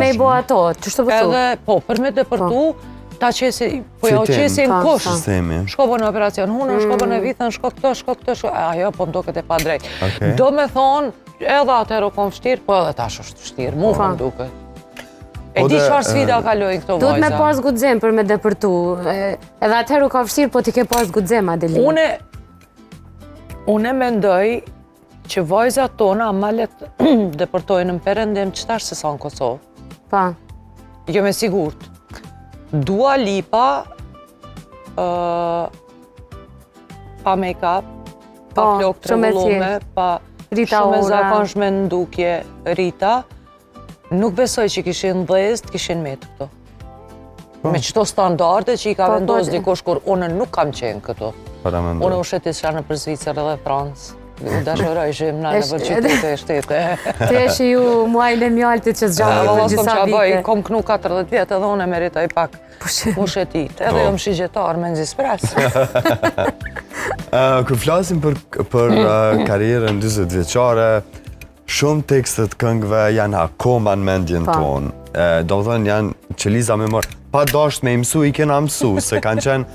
me i bo ato, që shtë përtu? Edhe, po, për me depërtu, ta qesi, po jo qesi në kush, shko po në operacion hunën, shko po në vitën, shko këtë, ajo po më do këtë e pa drejt. Do me thonë, edhe atër u kom vështirë, po edhe tash është vështirë, mu më duke. E di qëfar sfida kalojnë këto vajza. Duhet me pas guxim për me depërtu, edhe atër u ka vështirë, po ti ke pas guxim, Adelina. Une mendoj që vajzat tona ma letë depërtojnë në Perëndim qëtash se sa në Kosovë. Pa. Jo me sigurt. Dua Lipa, pa make-up, pa flok të regullume, pa shumë e zakonshme në ndukje Rita, nuk besoj që kishin dhezë, kishin metë këto. Me qëto standarde që i ka vendosë dikosh kur unë nuk kam qenë këto. Unë u shetis shanë për Zvicër edhe Francë. U dashëroj shimna në për qytete e shtete. Të eshe ju muajnë e mjaltit që zgjatë për gjitha vite. Kom knu 40 vjetë edhe unë e meritoj pak mu shetit. Edhe jom shigjetar me nëzispresë. Kër flasim për karierën 20 vjeqare, shumë tekstet këngëve janë akoma në mendjen tonë. Do më thënë janë që Liza me mërë, pa dasht me imësu, i kena mësu, se kanë qenë